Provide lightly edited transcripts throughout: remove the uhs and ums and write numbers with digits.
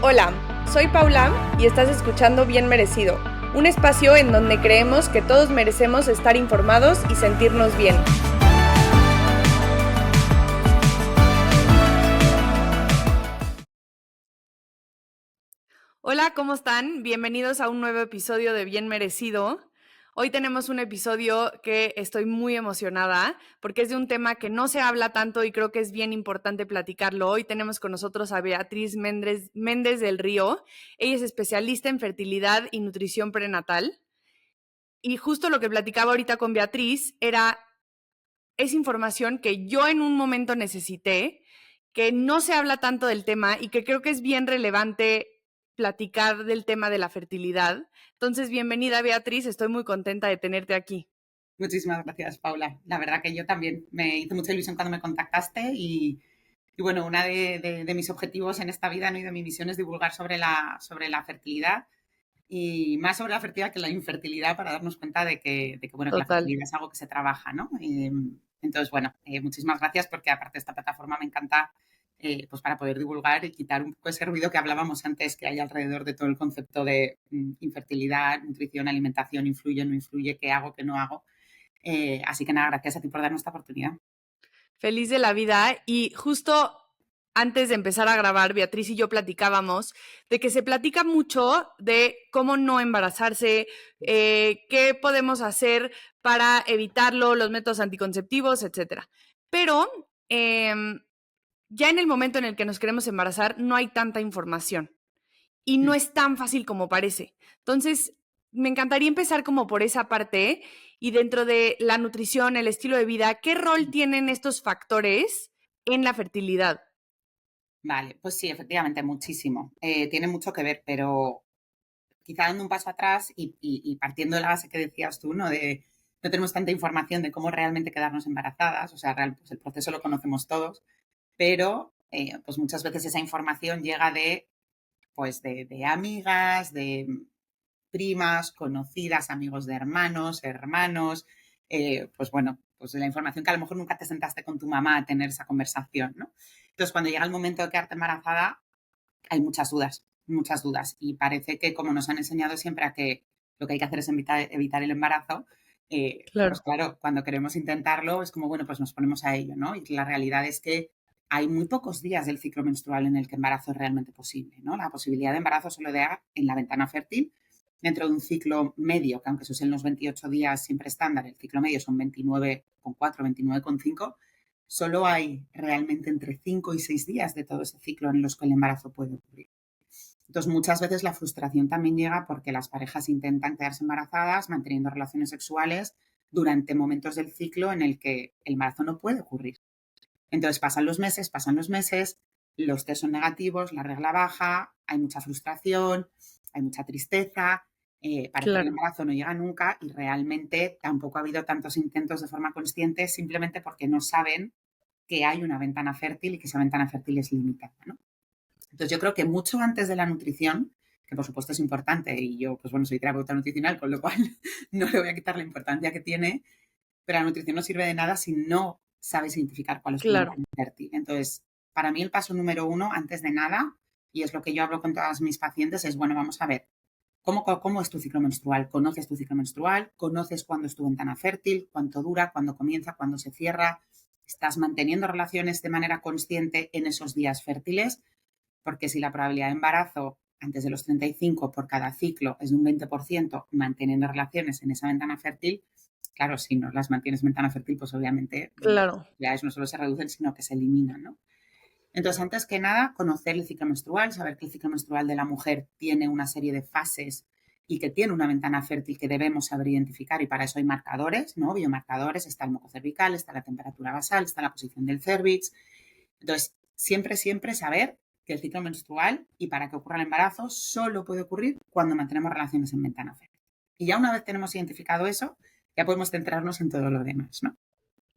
Hola, soy Paula y estás escuchando Bien Merecido, un espacio en donde creemos que todos merecemos estar informados y sentirnos bien. Hola, ¿cómo están? Bienvenidos a un nuevo episodio de Bien Merecido. Hoy tenemos un episodio que estoy muy emocionada porque es de un tema que no se habla tanto y creo que es bien importante platicarlo. Hoy tenemos con nosotros a Beatriz Méndez del Río. Ella es especialista en fertilidad y nutrición prenatal. Y justo lo que platicaba ahorita con Beatriz es información que yo en un momento necesité, que no se habla tanto del tema y que creo que es bien relevante platicar del tema de la fertilidad. Entonces, bienvenida Beatriz, estoy muy contenta de tenerte aquí. Muchísimas gracias, Paula. La verdad que yo también me hizo mucha ilusión cuando me contactaste y bueno, uno de mis objetivos en esta vida, ¿no? Y de mi misión es divulgar sobre la fertilidad y más sobre la fertilidad que la infertilidad para darnos cuenta de que bueno, que la Total. fertilidad es algo que se trabaja, ¿no? Entonces, bueno, muchísimas gracias porque aparte de esta plataforma me encanta pues para poder divulgar y quitar un poco ese ruido que hablábamos antes que hay alrededor de todo el concepto de infertilidad, nutrición, alimentación, influye, no influye, qué hago, qué no hago. Así que nada, gracias a ti por darnos esta oportunidad. Feliz de la vida. Y justo antes de empezar a grabar, Beatriz y yo platicábamos de que se platica mucho de cómo no embarazarse, qué podemos hacer para evitarlo, los métodos anticonceptivos, etcétera. Pero ya en el momento en el que nos queremos embarazar, no hay tanta información y no es tan fácil como parece. Entonces, me encantaría empezar como por esa parte y dentro de la nutrición, el estilo de vida, ¿qué rol tienen estos factores en la fertilidad? Vale, pues sí, efectivamente, muchísimo. Tiene mucho que ver, pero quizá dando un paso atrás y partiendo de la base que decías tú, ¿no? De no tenemos tanta información de cómo realmente quedarnos embarazadas, o sea, pues el proceso lo conocemos todos, pero pues muchas veces esa información llega de amigas, de primas, conocidas, amigos de hermanos, hermanos, pues bueno, pues de la información que a lo mejor nunca te sentaste con tu mamá a tener esa conversación, ¿no? Entonces, cuando llega el momento de quedarte embarazada, hay muchas dudas. Y parece que como nos han enseñado siempre a que lo que hay que hacer es evitar el embarazo, pues Claro. claro, cuando queremos intentarlo es como, bueno, pues nos ponemos a ello, ¿no? Y la realidad es que hay muy pocos días del ciclo menstrual en el que embarazo es realmente posible, ¿no? La posibilidad de embarazo solo da en la ventana fértil dentro de un ciclo medio, que aunque eso sean los 28 días siempre estándar, el ciclo medio son 29,4, 29,5, solo hay realmente entre 5 y 6 días de todo ese ciclo en los que el embarazo puede ocurrir. Entonces, muchas veces la frustración también llega porque las parejas intentan quedarse embarazadas manteniendo relaciones sexuales durante momentos del ciclo en el que el embarazo no puede ocurrir. Entonces, pasan los meses, los test son negativos, la regla baja, hay mucha frustración, hay mucha tristeza, parece que el Claro. embarazo no llega nunca y realmente tampoco ha habido tantos intentos de forma consciente simplemente porque no saben que hay una ventana fértil y que esa ventana fértil es limitada, ¿no? Entonces yo creo que mucho antes de la nutrición, que por supuesto es importante y yo, pues bueno, soy terapeuta nutricional, con lo cual no le voy a quitar la importancia que tiene, pero la nutrición no sirve de nada si no sabes identificar cuál es tu Claro. ventana fértil. Entonces, para mí el paso número uno, antes de nada, y es lo que yo hablo con todas mis pacientes, es, bueno, vamos a ver, ¿cómo es tu ciclo menstrual? ¿Conoces tu ciclo menstrual? ¿Conoces cuándo es tu ventana fértil? ¿Cuánto dura? ¿Cuándo comienza? ¿Cuándo se cierra? ¿Estás manteniendo relaciones de manera consciente en esos días fértiles? Porque si la probabilidad de embarazo antes de los 35 por cada ciclo es de un 20% manteniendo relaciones en esa ventana fértil, claro, si no las mantienes en ventana fértil, pues obviamente Claro. ya no solo se reducen, sino que se eliminan, ¿no? Entonces, antes que nada, conocer el ciclo menstrual, saber que el ciclo menstrual de la mujer tiene una serie de fases y que tiene una ventana fértil que debemos saber identificar y para eso hay marcadores, ¿no? Biomarcadores, está el moco cervical, está la temperatura basal, está la posición del cervix. Entonces, siempre saber que el ciclo menstrual y para que ocurra el embarazo solo puede ocurrir cuando mantenemos relaciones en ventana fértil. Y ya una vez tenemos identificado eso, ya podemos centrarnos en todo lo demás, ¿no?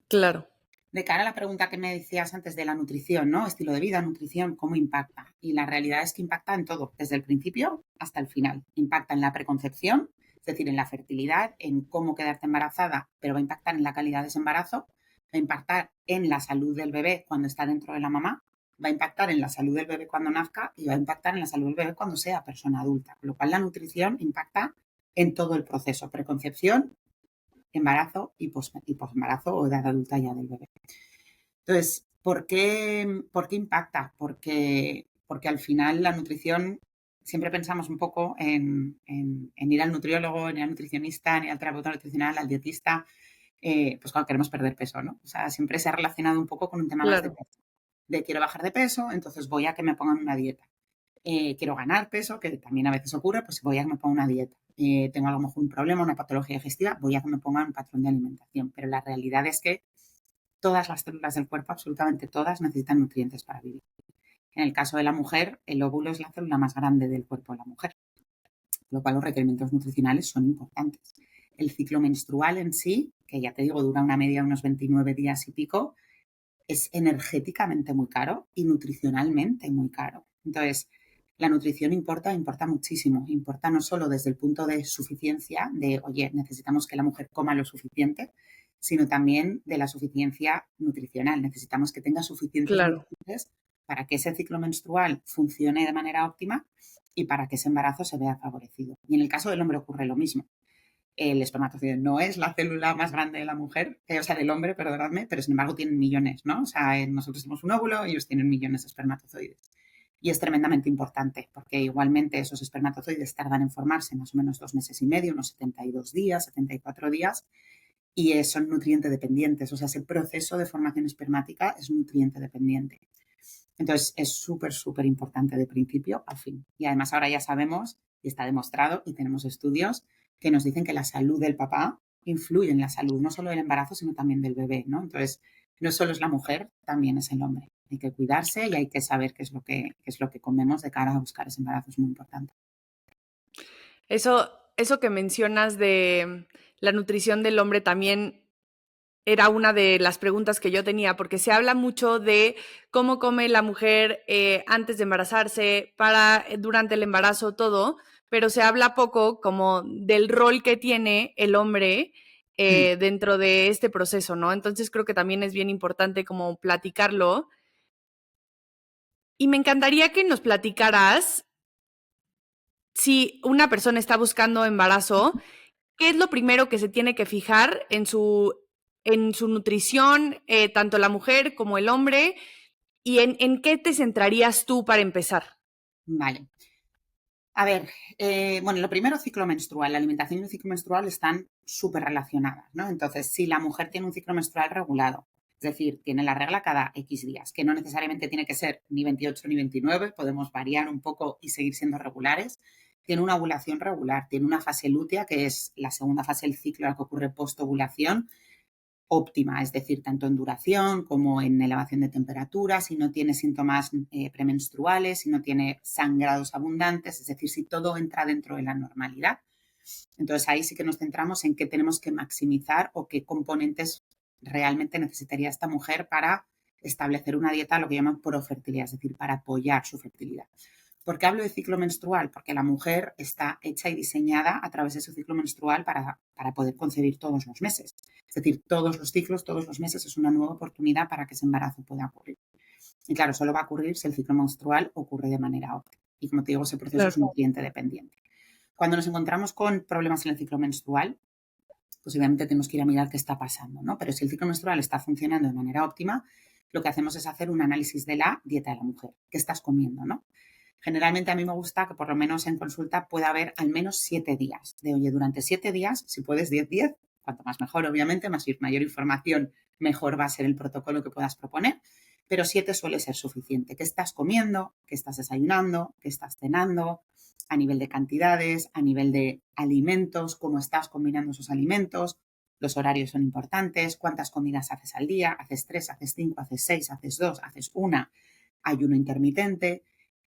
Claro. De cara a la pregunta que me decías antes de la nutrición, ¿no? Estilo de vida, nutrición, ¿cómo impacta? Y la realidad es que impacta en todo, desde el principio hasta el final. Impacta en la preconcepción, es decir, en la fertilidad, en cómo quedarte embarazada, pero va a impactar en la calidad de ese embarazo, va a impactar en la salud del bebé cuando está dentro de la mamá, va a impactar en la salud del bebé cuando nazca y va a impactar en la salud del bebé cuando sea persona adulta. Con lo cual la nutrición impacta en todo el proceso, preconcepción, embarazo y posembarazo o edad adulta ya del bebé. Entonces, ¿por qué impacta? Porque al final la nutrición, siempre pensamos un poco en ir al nutriólogo, en ir al nutricionista, en ir al terapeuta nutricional, al dietista, pues cuando queremos perder peso, ¿no? O sea, siempre se ha relacionado un poco con un tema más de Claro. peso. De quiero bajar de peso, entonces voy a que me pongan una dieta. Quiero ganar peso, que también a veces ocurre, pues voy a que me ponga una dieta. Tengo a lo mejor un problema, una patología digestiva, voy a que me pongan un patrón de alimentación. Pero la realidad es que todas las células del cuerpo, absolutamente todas, necesitan nutrientes para vivir. En el caso de la mujer, el óvulo es la célula más grande del cuerpo de la mujer, por lo cual los requerimientos nutricionales son importantes. El ciclo menstrual en sí, que ya te digo, dura una media de unos 29 días y pico, es energéticamente muy caro y nutricionalmente muy caro. Entonces, la nutrición importa muchísimo. Importa no solo desde el punto de suficiencia, de, oye, necesitamos que la mujer coma lo suficiente, sino también de la suficiencia nutricional. Necesitamos que tenga suficientes Claro. nutrientes para que ese ciclo menstrual funcione de manera óptima y para que ese embarazo se vea favorecido. Y en el caso del hombre ocurre lo mismo. El espermatozoide no es la célula más grande de la mujer, o sea, del hombre, perdonadme, pero sin embargo tienen millones, ¿no? O sea, nosotros tenemos un óvulo, ellos tienen millones de espermatozoides. Y es tremendamente importante, porque igualmente esos espermatozoides tardan en formarse más o menos 2 meses y medio, unos 72 días, 74 días, y son nutriente dependientes. O sea, ese proceso de formación espermática es nutriente dependiente. Entonces, es súper, súper importante de principio a fin. Y además ahora ya sabemos, y está demostrado, y tenemos estudios que nos dicen que la salud del papá influye en la salud, no solo del embarazo, sino también del bebé, ¿no? Entonces, no solo es la mujer, también es el hombre. Hay que cuidarse y hay que saber qué es lo que comemos de cara a buscar ese embarazo, es muy importante. Eso que mencionas de la nutrición del hombre también era una de las preguntas que yo tenía, porque se habla mucho de cómo come la mujer antes de embarazarse, durante el embarazo, todo, pero se habla poco como del rol que tiene el hombre Mm. dentro de este proceso, ¿no? Entonces creo que también es bien importante como platicarlo. Y me encantaría que nos platicaras si una persona está buscando embarazo, ¿qué es lo primero que se tiene que fijar en su nutrición, tanto la mujer como el hombre? ¿Y en qué te centrarías tú para empezar? Vale. A ver, bueno, lo primero, ciclo menstrual. La alimentación y el ciclo menstrual están súper relacionadas, ¿no? Entonces, si la mujer tiene un ciclo menstrual regulado, es decir, tiene la regla cada X días, que no necesariamente tiene que ser ni 28 ni 29, podemos variar un poco y seguir siendo regulares, tiene una ovulación regular, tiene una fase lútea, que es la segunda fase del ciclo, la que ocurre post-ovulación, óptima, es decir, tanto en duración como en elevación de temperatura, si no tiene síntomas premenstruales, si no tiene sangrados abundantes, es decir, si todo entra dentro de la normalidad. Entonces ahí sí que nos centramos en qué tenemos que maximizar o qué componentes realmente necesitaría esta mujer para establecer una dieta, lo que llaman profertilidad, es decir, para apoyar su fertilidad. ¿Por qué hablo de ciclo menstrual? Porque la mujer está hecha y diseñada a través de su ciclo menstrual para poder concebir todos los meses. Es decir, todos los ciclos, todos los meses es una nueva oportunidad para que ese embarazo pueda ocurrir. Y claro, solo va a ocurrir si el ciclo menstrual ocurre de manera óptima. Y como te digo, ese proceso es Claro. nutriente dependiente. Cuando nos encontramos con problemas en el ciclo menstrual, pues obviamente tenemos que ir a mirar qué está pasando, ¿no? Pero si el ciclo menstrual está funcionando de manera óptima, lo que hacemos es hacer un análisis de la dieta de la mujer. ¿Qué estás comiendo, no? Generalmente a mí me gusta que por lo menos en consulta pueda haber al menos 7 días. De, oye, durante 7 días, si puedes 10, cuanto más mejor, obviamente, mayor información, mejor va a ser el protocolo que puedas proponer. Pero 7 suele ser suficiente. ¿Qué estás comiendo? ¿Qué estás desayunando? ¿Qué estás cenando? A nivel de cantidades, a nivel de alimentos, cómo estás combinando esos alimentos. Los horarios son importantes. ¿Cuántas comidas haces al día? ¿Haces 3, haces 5, haces 6, haces 2, haces una? Ayuno intermitente.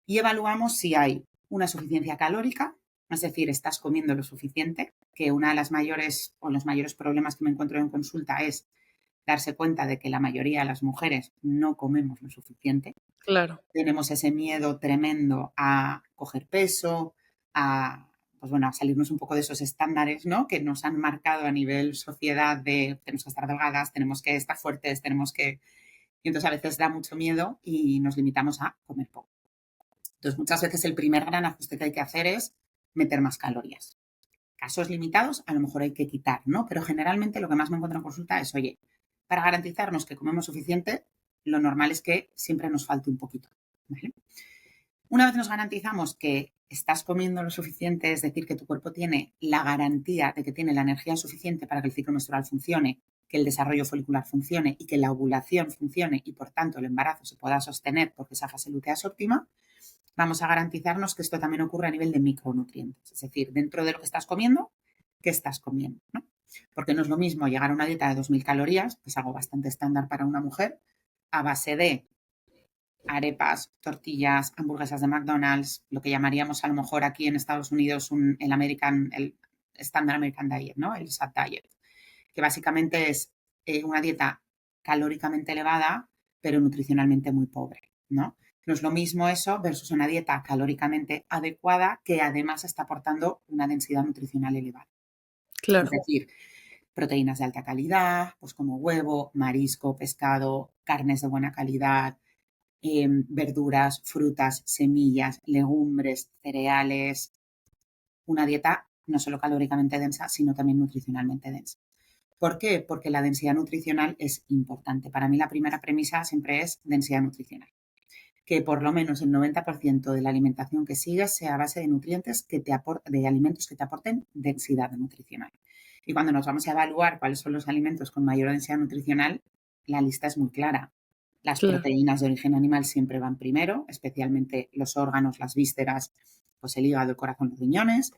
Y evaluamos si hay una suficiencia calórica, es decir, estás comiendo lo suficiente, que una de las mayores o los mayores problemas que me encuentro en consulta es darse cuenta de que la mayoría de las mujeres no comemos lo suficiente. Claro. Tenemos ese miedo tremendo a coger peso, pues bueno, a salirnos un poco de esos estándares, ¿no? Que nos han marcado a nivel sociedad de tenemos que estar delgadas, tenemos que estar fuertes, tenemos que Y entonces a veces da mucho miedo y nos limitamos a comer poco. Entonces muchas veces el primer gran ajuste que hay que hacer es meter más calorías. Casos limitados, a lo mejor hay que quitar, ¿no? Pero generalmente lo que más me encuentro en consulta es, oye, para garantizarnos que comemos suficiente, lo normal es que siempre nos falte un poquito, ¿vale? Una vez nos garantizamos que estás comiendo lo suficiente, es decir, que tu cuerpo tiene la garantía de que tiene la energía suficiente para que el ciclo menstrual funcione, que el desarrollo folicular funcione y que la ovulación funcione y, por tanto, el embarazo se pueda sostener porque esa fase lútea es óptima, vamos a garantizarnos que esto también ocurre a nivel de micronutrientes. Es decir, dentro de lo que estás comiendo, ¿qué estás comiendo? ¿No? Porque no es lo mismo llegar a una dieta de 2.000 calorías, que es algo bastante estándar para una mujer, a base de arepas, tortillas, hamburguesas de McDonald's, lo que llamaríamos a lo mejor aquí en Estados Unidos el Standard American Diet, ¿no? El SAT Diet, que básicamente es una dieta calóricamente elevada, pero nutricionalmente muy pobre, ¿no? No es lo mismo eso versus una dieta calóricamente adecuada que además está aportando una densidad nutricional elevada. Es Claro. decir, proteínas de alta calidad, pues como huevo, marisco, pescado, carnes de buena calidad, verduras, frutas, semillas, legumbres, cereales. Una dieta no solo calóricamente densa, sino también nutricionalmente densa. ¿Por qué? Porque la densidad nutricional es importante. Para mí la primera premisa siempre es densidad nutricional. Que por lo menos el 90% de la alimentación que sigas sea a base de nutrientes de alimentos que te aporten densidad nutricional. Y cuando nos vamos a evaluar cuáles son los alimentos con mayor densidad nutricional, la lista es muy clara. Las Claro. proteínas de origen animal siempre van primero, especialmente los órganos, las vísceras, pues el hígado, el corazón, los riñones,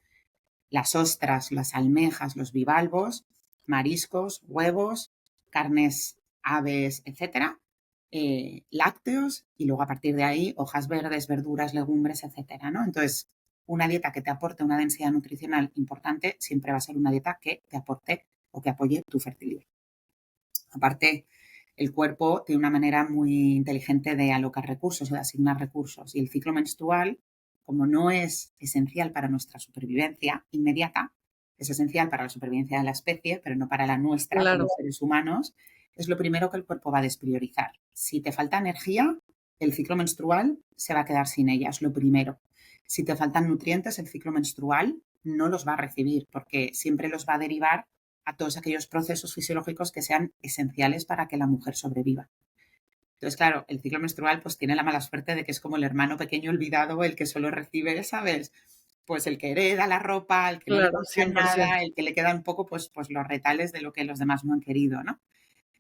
las ostras, las almejas, los bivalvos, mariscos, huevos, carnes, aves, etcétera, lácteos y luego a partir de ahí hojas verdes, verduras, legumbres, etcétera, ¿no? Entonces, una dieta que te aporte una densidad nutricional importante siempre va a ser una dieta que te aporte o que apoye tu fertilidad. Aparte, el cuerpo tiene una manera muy inteligente de alocar recursos o de asignar recursos y el ciclo menstrual, como no es esencial para nuestra supervivencia inmediata, es esencial para la supervivencia de la especie, pero no para la nuestra como Claro. seres humanos, es lo primero que el cuerpo va a despriorizar. Si te falta energía, el ciclo menstrual se va a quedar sin ella, es lo primero. Si te faltan nutrientes, el ciclo menstrual no los va a recibir porque siempre los va a derivar a todos aquellos procesos fisiológicos que sean esenciales para que la mujer sobreviva. Entonces, claro, el ciclo menstrual pues tiene la mala suerte de que es como el hermano pequeño olvidado, el que solo recibe, ¿sabes? Pues el que hereda la ropa, el que no le Claro, compran 100%. nada, el que le queda un poco pues los retales de lo que los demás no han querido, ¿no?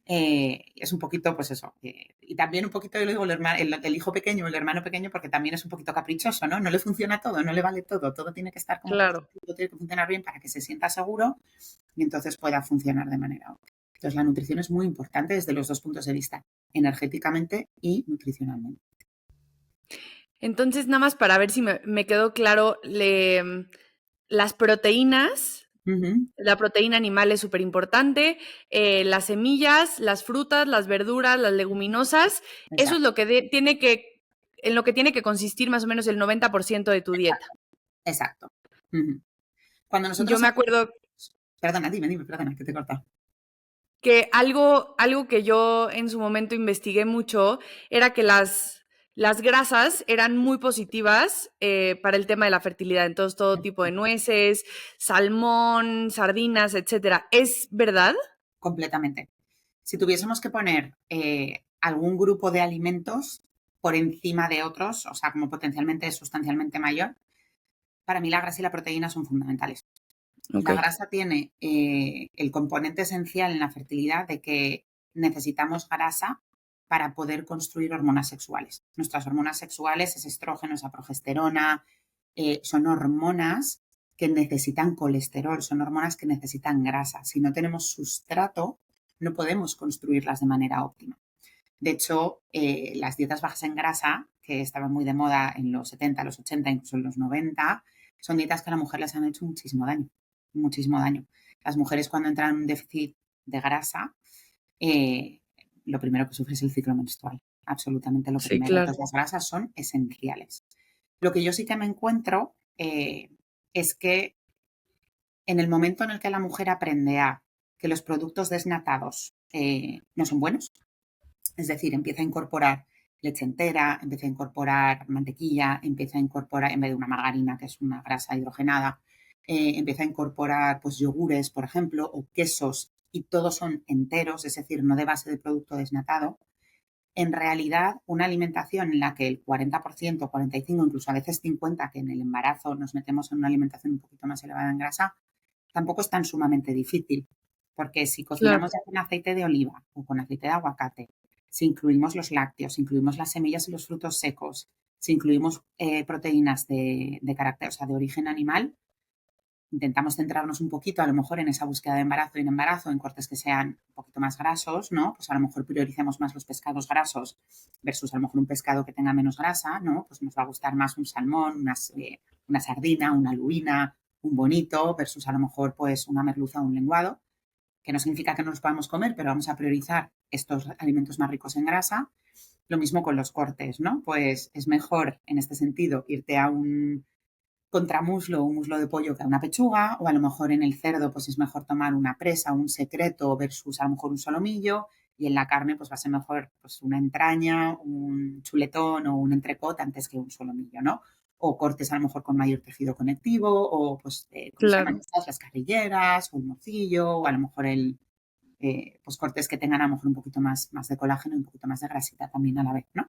Es un poquito, pues eso. Y también un poquito, yo le digo, el hijo pequeño, el hermano pequeño, porque también es un poquito caprichoso, ¿no? No le funciona todo, no le vale todo, todo tiene que estar como Claro. perfecto, todo tiene que funcionar bien para que se sienta seguro y entonces pueda funcionar de manera óptima. Entonces, la nutrición es muy importante desde los dos puntos de vista, energéticamente y nutricionalmente. Entonces, nada más para ver si me quedó claro, las proteínas, Ujú, la proteína animal es súper importante, las semillas, las frutas, las verduras, las leguminosas, eso es exacto, lo que en lo que tiene que consistir más o menos el 90% de tu dieta. exacto. Ujú. Cuando Yo nosotros me hacemos... acuerdo Perdona, dime, perdona, que te he cortado. que algo que yo en su momento investigué mucho era que las grasas eran muy positivas para el tema de la fertilidad. Entonces, todo tipo de nueces, salmón, sardinas, etcétera. ¿Es verdad? Completamente. Si tuviésemos que poner algún grupo de alimentos por encima de otros, o sea, como potencialmente sustancialmente mayor, para mí la grasa y la proteína son fundamentales. Ok. La grasa tiene el componente esencial en la fertilidad de que necesitamos grasa para poder construir hormonas sexuales. Nuestras hormonas sexuales es estrógeno, es progesterona, son hormonas que necesitan colesterol, son hormonas que necesitan grasa. Si no tenemos sustrato, no podemos construirlas de manera óptima. De hecho, las dietas bajas en grasa, que estaban muy de moda en los 70, los 80, incluso en los 90, son dietas que a la mujer les han hecho muchísimo daño, muchísimo daño. Las mujeres cuando entran en un déficit de grasa, eh, lo primero que sufre es el ciclo menstrual, absolutamente lo Sí, primero. claro. Entonces las grasas son esenciales. Lo que yo sí que me encuentro es que en el momento en el que la mujer aprende a que los productos desnatados no son buenos, Es decir, empieza a incorporar leche entera, empieza a incorporar mantequilla, empieza a incorporar, en vez de una margarina, que es una grasa hidrogenada, empieza a incorporar pues yogures, por ejemplo, o quesos, y todos son enteros, es decir, no de base de producto desnatado. En realidad, una alimentación en la que el 40%, 45%, incluso a veces 50%, que en el embarazo nos metemos en una alimentación un poquito más elevada en grasa, tampoco es tan sumamente difícil. Porque si Claro, cocinamos ya con aceite de oliva o con aceite de aguacate, si incluimos los lácteos, si incluimos las semillas y los frutos secos, si incluimos proteínas de carácter, o sea, de origen animal, intentamos centrarnos un poquito a lo mejor en esa búsqueda de embarazo y en embarazo, en cortes que sean un poquito más grasos, ¿no? Pues a lo mejor prioricemos más los pescados grasos versus a lo mejor un pescado que tenga menos grasa, ¿no? Pues nos va a gustar más un salmón, una sardina, una lubina, un bonito versus a lo mejor pues una merluza o un lenguado, que no significa que no los podamos comer, pero vamos a priorizar estos alimentos más ricos en grasa. Lo mismo con los cortes, ¿no? Pues es mejor en este sentido irte a un contramuslo o un muslo de pollo que a una pechuga, o a lo mejor en el cerdo pues es mejor tomar una presa, un secreto versus a lo mejor un solomillo, y en la carne pues va a ser mejor pues una entraña, un chuletón o un entrecot antes que un solomillo, ¿no? O cortes a lo mejor con mayor tejido conectivo, o pues, ¿cómo se llaman claro. estas? Las carrilleras, o el morcillo, o a lo mejor pues cortes que tengan a lo mejor un poquito más de colágeno y un poquito más de grasita también a la vez, ¿no?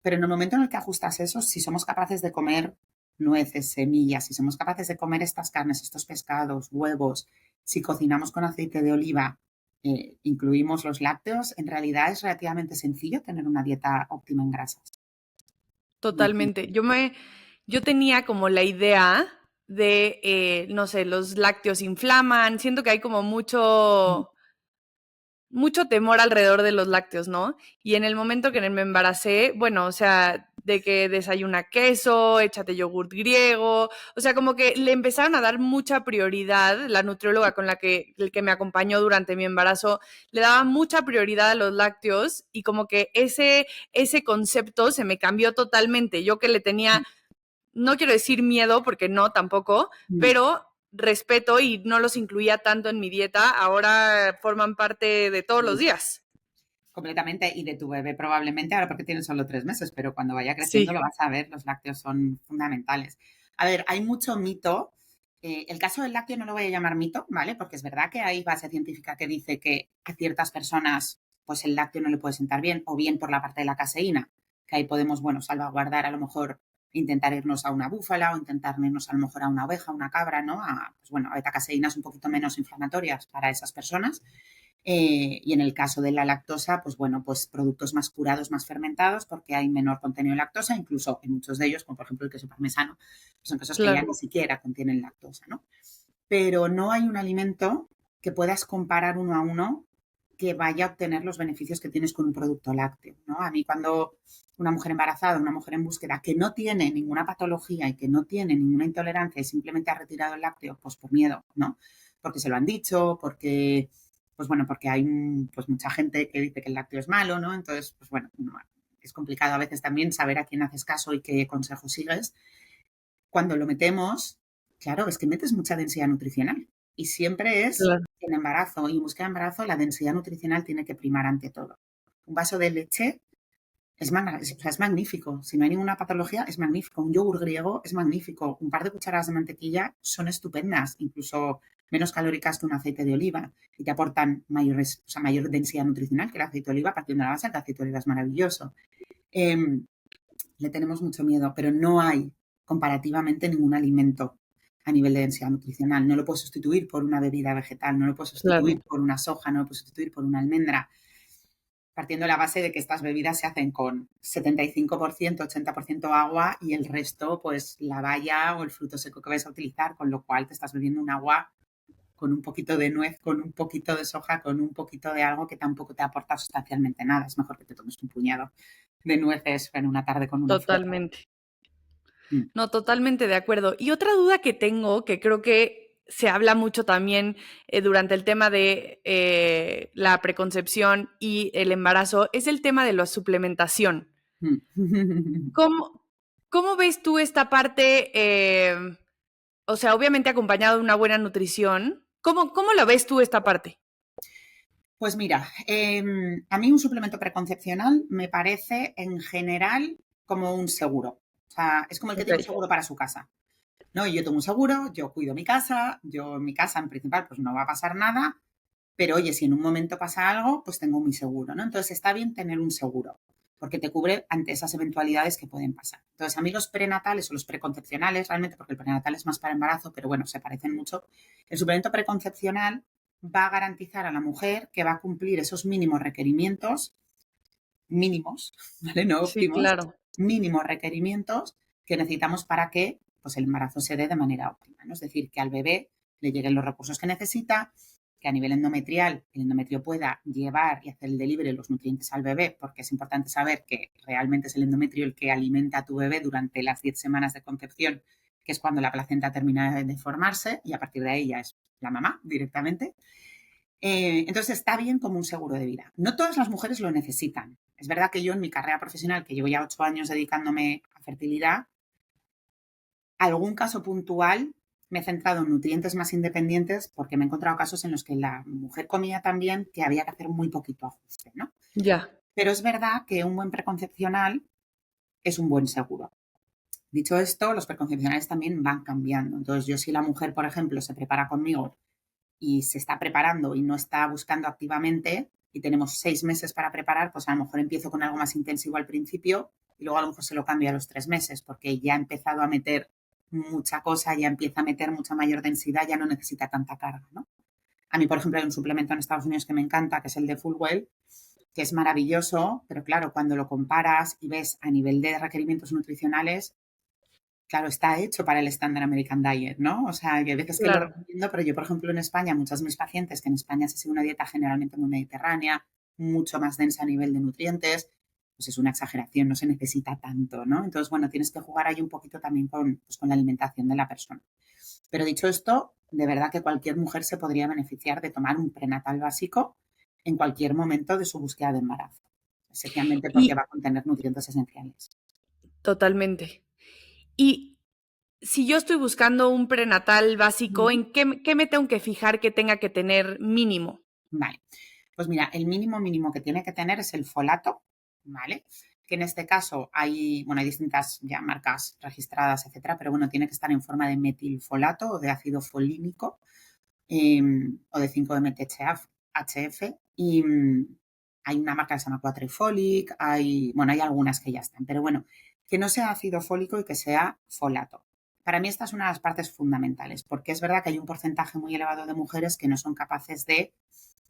Pero en el momento en el que ajustas eso, si somos capaces de comer nueces, semillas, si somos capaces de comer estas carnes, estos pescados, huevos, si cocinamos con aceite de oliva, incluimos los lácteos, en realidad es relativamente sencillo tener una dieta óptima en grasas. Totalmente. Yo tenía como la idea de, no sé, los lácteos inflaman. Siento que hay como mucho temor alrededor de los lácteos, ¿no? Y en el momento que me embaracé, bueno, o sea, de que desayuna queso, échate yogurt griego, o sea, como que le empezaron a dar mucha prioridad, la nutrióloga con el que me acompañó durante mi embarazo, le daba mucha prioridad a los lácteos y como que ese concepto se me cambió totalmente. Yo que le tenía, no quiero decir miedo, porque no tampoco, Mm. pero respeto y no los incluía tanto en mi dieta, ahora forman parte de todos los Sí, días. completamente. Y de tu bebé probablemente, ahora porque tiene solo 3 meses, pero cuando vaya creciendo Sí, lo vas a ver, los lácteos son fundamentales. A ver, hay mucho mito. El caso del lácteo no lo voy a llamar mito, ¿vale? Porque es verdad que hay base científica que dice que a ciertas personas pues el lácteo no le puede sentar bien, o bien por la parte de la caseína, que ahí podemos, bueno, salvaguardar a lo mejor, intentar irnos a una búfala o intentar irnos a lo mejor a una oveja, una cabra, ¿no? Pues bueno, a betacaseínas un poquito menos inflamatorias para esas personas. Y en el caso de la lactosa, pues bueno, pues productos más curados, más fermentados, porque hay menor contenido de lactosa, incluso en muchos de ellos, como por ejemplo el queso parmesano, son quesos que ya claro. ni siquiera contienen lactosa, ¿no? Pero no hay un alimento que puedas comparar uno a uno que vaya a obtener los beneficios que tienes con un producto lácteo, ¿no? A mí cuando una mujer embarazada, una mujer en búsqueda que no tiene ninguna patología y que no tiene ninguna intolerancia y simplemente ha retirado el lácteo, pues por miedo, ¿no? Porque se lo han dicho, porque, pues bueno, porque hay pues mucha gente que dice que el lácteo es malo, ¿no? Entonces, pues bueno, es complicado a veces también saber a quién haces caso y qué consejo sigues. Cuando lo metemos, claro, es que metes mucha densidad nutricional. Y siempre es Claro. en embarazo y en búsqueda de embarazo, la densidad nutricional tiene que primar ante todo. Un vaso de leche es magnífico. Si no hay ninguna patología, es magnífico. Un yogur griego es magnífico. Un par de cucharadas de mantequilla son estupendas, incluso menos calóricas que un aceite de oliva, y te aportan mayor densidad nutricional que el aceite de oliva, partiendo de la base que el aceite de oliva es maravilloso. Em, Le tenemos mucho miedo, pero no hay comparativamente ningún alimento a nivel de densidad nutricional. No lo puedo sustituir por una bebida vegetal, no lo puedo Claro, sustituir por una soja, no lo puedo sustituir por una almendra, partiendo de la base de que estas bebidas se hacen con 75%, 80% agua y el resto, pues la baya o el fruto seco que vais a utilizar, con lo cual te estás bebiendo un agua con un poquito de nuez, con un poquito de soja, con un poquito de algo que tampoco te aporta sustancialmente nada. Es mejor que te tomes un puñado de nueces en una tarde con una fruta. totalmente. Mm. No, totalmente de acuerdo. Y otra duda que tengo, que creo que se habla mucho también durante el tema de la preconcepción y el embarazo, es el tema de la suplementación. Mm. ¿Cómo, cómo ves tú esta parte? O sea, obviamente acompañado de una buena nutrición. ¿Cómo la ves tú esta parte? Pues mira, a mí un suplemento preconcepcional me parece en general como un seguro. O sea, es como el que Ok, tiene un seguro para su casa. ¿No? Y yo tengo un seguro, yo cuido mi casa, yo en mi casa en principal pues no va a pasar nada, pero oye, si en un momento pasa algo, pues tengo mi seguro, ¿no? Entonces está bien tener un seguro, porque te cubre ante esas eventualidades que pueden pasar. Entonces a mí los prenatales o los preconcepcionales, realmente, porque el prenatal es más para embarazo, pero bueno, se parecen mucho, el suplemento preconcepcional va a garantizar a la mujer que va a cumplir esos mínimos requerimientos, mínimos, ¿vale? No sí, óptimos, claro. mínimos requerimientos que necesitamos para que pues, el embarazo se dé de manera óptima, ¿no? Es decir, que al bebé le lleguen los recursos que necesita, que a nivel endometrial el endometrio pueda llevar y hacer el delivery de los nutrientes al bebé, porque es importante saber que realmente es el endometrio el que alimenta a tu bebé durante las 10 semanas de concepción, que es cuando la placenta termina de formarse y a partir de ahí ya es la mamá directamente. Entonces está bien como un seguro de vida. No todas las mujeres lo necesitan. Es verdad que yo en mi carrera profesional, que llevo ya 8 años dedicándome a fertilidad, algún caso puntual me he centrado en nutrientes más independientes porque me he encontrado casos en los que la mujer comía tan bien que había que hacer muy poquito ajuste, ¿no? Ya. Pero es verdad que un buen preconcepcional es un buen seguro. Dicho esto, los preconcepcionales también van cambiando. Entonces, yo si la mujer, por ejemplo, se prepara conmigo y se está preparando y no está buscando activamente y tenemos 6 meses para preparar, pues a lo mejor empiezo con algo más intensivo al principio y luego a lo mejor se lo cambio a los 3 meses porque ya ha empezado a meter mucha cosa, ya empieza a meter mucha mayor densidad, ya no necesita tanta carga, ¿no? A mí, por ejemplo, hay un suplemento en Estados Unidos que me encanta, que es el de Fullwell, que es maravilloso, pero claro, cuando lo comparas y ves a nivel de requerimientos nutricionales, claro, está hecho para el estándar American Diet, ¿no? O sea, hay veces que lo Claro. recomiendo, pero yo, por ejemplo, en España, muchas de mis pacientes, que en España se sigue una dieta generalmente muy mediterránea, mucho más densa a nivel de nutrientes, pues es una exageración, no se necesita tanto, ¿no? Entonces, bueno, tienes que jugar ahí un poquito también con, pues, con la alimentación de la persona. Pero dicho esto, de verdad que cualquier mujer se podría beneficiar de tomar un prenatal básico en cualquier momento de su búsqueda de embarazo, especialmente porque va Y a contener nutrientes esenciales. totalmente. Y si yo estoy buscando un prenatal básico, Ujú. ¿en qué me tengo que fijar que tenga que tener mínimo? Vale. Pues mira, el mínimo mínimo que tiene que tener es el folato, ¿vale? Que en este caso hay, bueno, hay distintas ya marcas registradas, etcétera, pero bueno, tiene que estar en forma de metilfolato o de ácido folínico o de 5-MTHF. Y hay una marca que se llama Quatrifolic, hay, bueno, hay algunas que ya están, pero bueno, que no sea ácido fólico y que sea folato. Para mí esta es una de las partes fundamentales, porque es verdad que hay un porcentaje muy elevado de mujeres que no son capaces de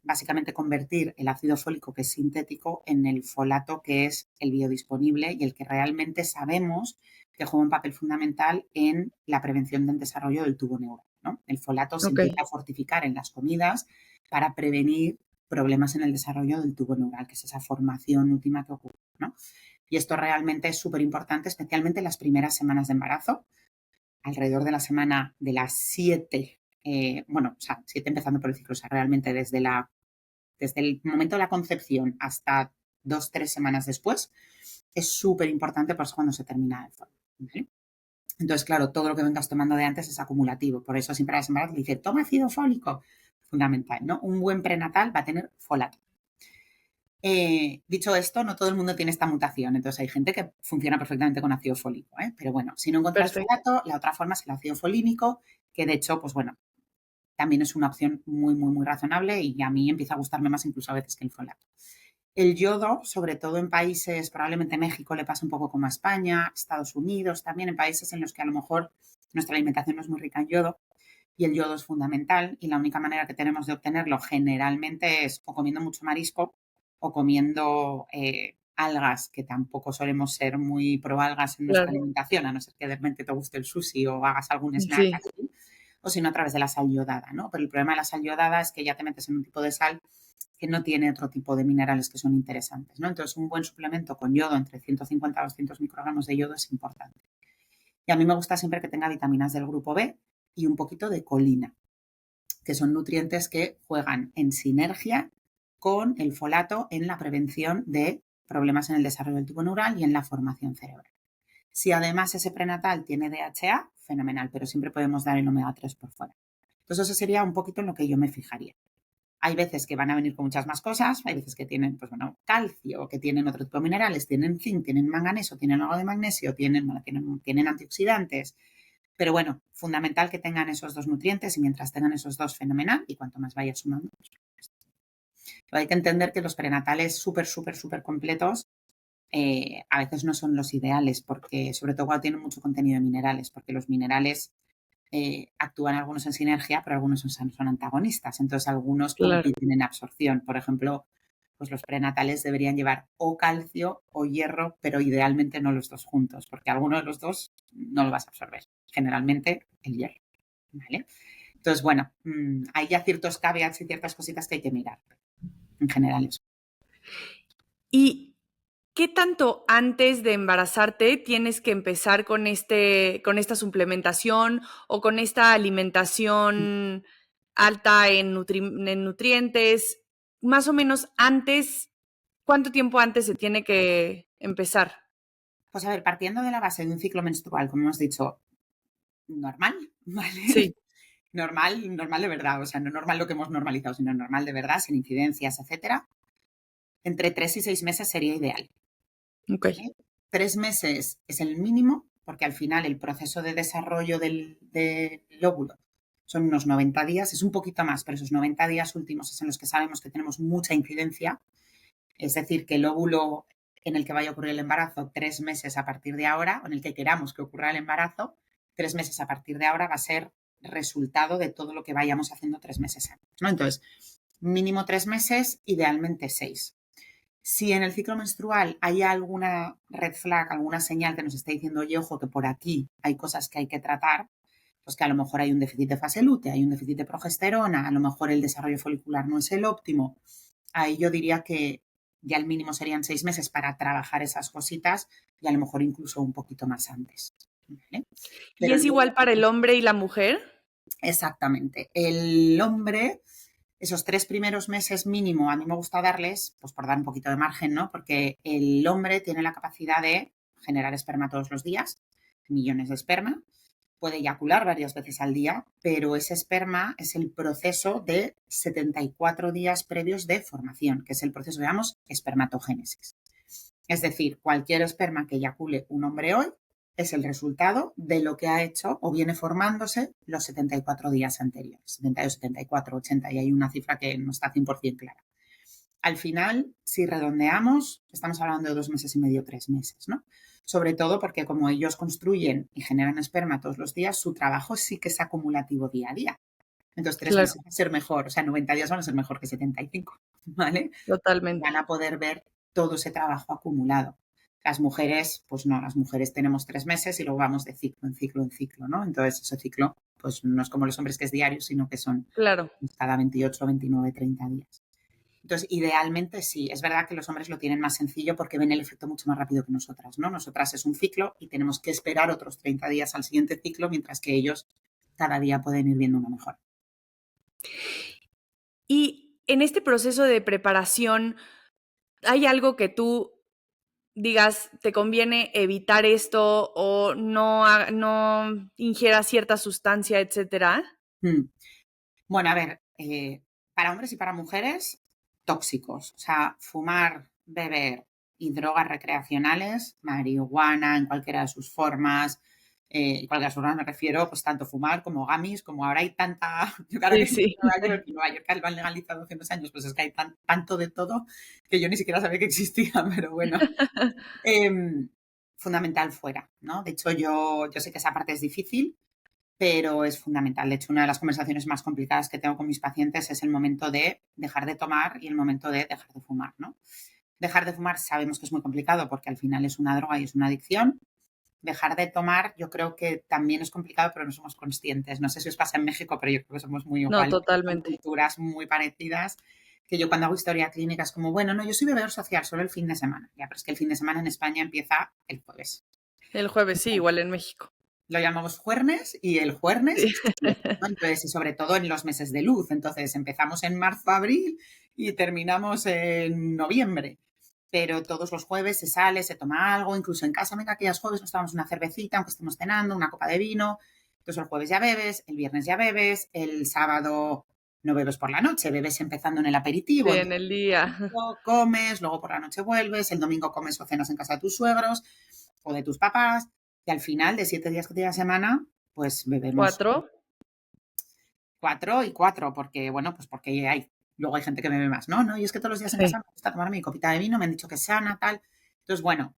básicamente convertir el ácido fólico, que es sintético, en el folato, que es el biodisponible y el que realmente sabemos que juega un papel fundamental en la prevención del desarrollo del tubo neural, ¿no? El folato se Ok. empieza a fortificar en las comidas para prevenir problemas en el desarrollo del tubo neural, que es esa formación última que ocurre, ¿no? Y esto realmente es súper importante, especialmente en las primeras semanas de embarazo, alrededor de la semana de las 7, bueno, o sea, 7 empezando por el ciclo, o sea, realmente desde el momento de la concepción hasta 2, 3 semanas después, es súper importante, pues cuando se termina el folio, ¿vale? Entonces, claro, todo lo que vengas tomando de antes es acumulativo. Por eso siempre a las embarazadas le dice, toma ácido fólico. Fundamental, ¿no? Un buen prenatal va a tener folato. Dicho esto, no todo el mundo tiene esta mutación, entonces hay gente que funciona perfectamente con ácido fólico, ¿eh? Pero bueno, si no encuentras Perfecto. folato, la otra forma es el ácido folínico, que de hecho, pues bueno, también es una opción muy, muy, muy razonable y a mí empieza a gustarme más incluso a veces que el folato. El yodo, sobre todo en países, probablemente México le pasa un poco como a España, Estados Unidos, también en países en los que a lo mejor nuestra alimentación no es muy rica en yodo, y el yodo es fundamental y la única manera que tenemos de obtenerlo generalmente es o comiendo mucho marisco o comiendo algas, que tampoco solemos ser muy pro algas en nuestra Claro. alimentación, a no ser que de repente te guste el sushi o hagas algún snack Sí. así, o si no a través de la sal yodada, ¿no? Pero el problema de la sal yodada es que ya te metes en un tipo de sal que no tiene otro tipo de minerales que son interesantes, ¿no? Entonces, un buen suplemento con yodo, entre 150 a 200 microgramos de yodo, es importante. Y a mí me gusta siempre que tenga vitaminas del grupo B y un poquito de colina, que son nutrientes que juegan en sinergia con el folato en la prevención de problemas en el desarrollo del tubo neural y en la formación cerebral. Si además ese prenatal tiene DHA, fenomenal, pero siempre podemos dar el omega 3 por fuera. Entonces, eso sería un poquito en lo que yo me fijaría. Hay veces que van a venir con muchas más cosas, hay veces que tienen, pues bueno, calcio, que tienen otro tipo de minerales, tienen zinc, tienen manganeso, tienen algo de magnesio, tienen antioxidantes. Pero bueno, fundamental que tengan esos dos nutrientes y mientras tengan esos dos, fenomenal. Y cuanto más vaya sumando, pues, pero hay que entender que los prenatales súper, súper, súper completos a veces no son los ideales, porque sobre todo cuando tienen mucho contenido de minerales, porque los minerales actúan algunos en sinergia, pero algunos son antagonistas. Entonces, algunos Claro. compiten en absorción. Por ejemplo, pues los prenatales deberían llevar o calcio o hierro, pero idealmente no los dos juntos, porque alguno de los dos no lo vas a absorber. Generalmente el hierro. ¿Vale? Entonces, bueno, hay ya ciertos caveats y ciertas cositas que hay que mirar. En general eso. ¿Y qué tanto antes de embarazarte tienes que empezar con esta suplementación o con esta alimentación alta en nutrientes? Más o menos antes, ¿cuánto tiempo antes se tiene que empezar? Pues a ver, partiendo de la base de un ciclo menstrual, como hemos dicho, normal, ¿vale? Sí, Normal, normal de verdad, o sea, no normal lo que hemos normalizado, sino normal de verdad, sin incidencias, etcétera. Entre 3 y 6 meses sería ideal. okey. ¿Vale? 3 meses es el mínimo, porque al final el proceso de desarrollo del óvulo son unos 90 días, es un poquito más, pero esos 90 días últimos es en los que sabemos que tenemos mucha incidencia. Es decir, que el óvulo en el que vaya a ocurrir el embarazo 3 meses a partir de ahora, o en el que queramos que ocurra el embarazo, 3 meses a partir de ahora va a ser resultado de todo lo que vayamos haciendo 3 meses antes, ¿no? Entonces, mínimo 3 meses, idealmente 6. Si en el ciclo menstrual hay alguna red flag, alguna señal que nos esté diciendo, oye, ojo, que por aquí hay cosas que hay que tratar, pues que a lo mejor hay un déficit de fase lútea, hay un déficit de progesterona, a lo mejor el desarrollo folicular no es el óptimo, ahí yo diría que ya el mínimo serían 6 meses para trabajar esas cositas y a lo mejor incluso un poquito más antes. ¿Vale? ¿Y Pero es igual luego, para el hombre y la mujer? exactamente, el hombre, esos 3 primeros meses mínimo, a mí me gusta darles, pues por dar un poquito de margen, ¿no? Porque el hombre tiene la capacidad de generar esperma todos los días, millones de esperma, puede eyacular varias veces al día, pero ese esperma es el proceso de 74 días previos de formación, que es el proceso, digamos, espermatogénesis. Es decir, cualquier esperma que eyacule un hombre hoy es el resultado de lo que ha hecho o viene formándose los 74 días anteriores, 72, 74, 80, y hay una cifra que no está 100% clara. Al final, si redondeamos, estamos hablando de 2 meses y medio, 3 meses, ¿no? Sobre todo porque como ellos construyen y generan esperma todos los días, su trabajo sí que es acumulativo día a día. Entonces, tres Claro, meses va a ser mejor, o sea, 90 días van a ser mejor que 75, ¿vale? Van totalmente. a poder ver todo ese trabajo acumulado. Las mujeres, pues no, las mujeres tenemos 3 meses y luego vamos de ciclo en ciclo en ciclo, ¿no? Entonces, ese ciclo, pues no es como los hombres que es diario, sino que son Claro. cada 28, 29, 30 días. Entonces, idealmente sí, es verdad que los hombres lo tienen más sencillo porque ven el efecto mucho más rápido que nosotras, ¿no? Nosotras es un ciclo y tenemos que esperar otros 30 días al siguiente ciclo, mientras que ellos cada día pueden ir viendo una mejora. Y en este proceso de preparación, ¿hay algo que tú digas, te conviene evitar esto o no ingieras cierta sustancia, etcétera? Mm. Bueno, a ver, para hombres y para mujeres, tóxicos. O sea, fumar, beber y drogas recreacionales, marihuana en cualquiera de sus formas, y cualquiera de sus formas me refiero, pues tanto fumar como gamis, como ahora hay tanta, yo que ahora Sí, vivo en sí. Nueva York, y Nueva York lo han legalizado hace unos años, pues es que hay tanto de todo que yo ni siquiera sabía que existía, pero bueno. Em, Fundamental fuera, ¿no? De hecho, yo sé que esa parte es difícil, pero es fundamental. De hecho, una de las conversaciones más complicadas que tengo con mis pacientes es el momento de dejar de tomar y el momento de dejar de fumar, ¿no? Dejar de fumar sabemos que es muy complicado porque al final es una droga y es una adicción. Dejar de tomar yo creo que también es complicado, pero no somos conscientes. No sé si os pasa en México, pero yo creo que somos muy No, igual. Son totalmente. culturas muy parecidas, que yo cuando hago historia clínica es como, bueno, no, yo soy bebedor social solo el fin de semana. Ya, pero es que el fin de semana en España empieza el jueves. El jueves sí, igual en México. Lo llamamos juernes y el juernes Sí. es fiesta, ¿no? Entonces, y sobre todo en los meses de luz. Entonces, empezamos en marzo, abril y terminamos en noviembre. Pero todos los jueves se sale, se toma algo, incluso en casa, venga, aquellos jueves nos tomamos una cervecita, aunque estemos cenando, una copa de vino. Entonces, el jueves ya bebes, el viernes ya bebes, el sábado no bebes por la noche, bebes empezando en el Sí, aperitivo, en el día. comes, luego por la noche vuelves, el domingo comes o cenas en casa de tus suegros o de tus papás, y al final de 7 días que tiene la semana, pues bebemos 4. 4 y 4, porque, bueno, pues porque luego hay gente que bebe más, ¿no? No, y es que todos los días en Sí, casa me gusta tomarme mi copita de vino, me han dicho que es sana, tal. Entonces, bueno,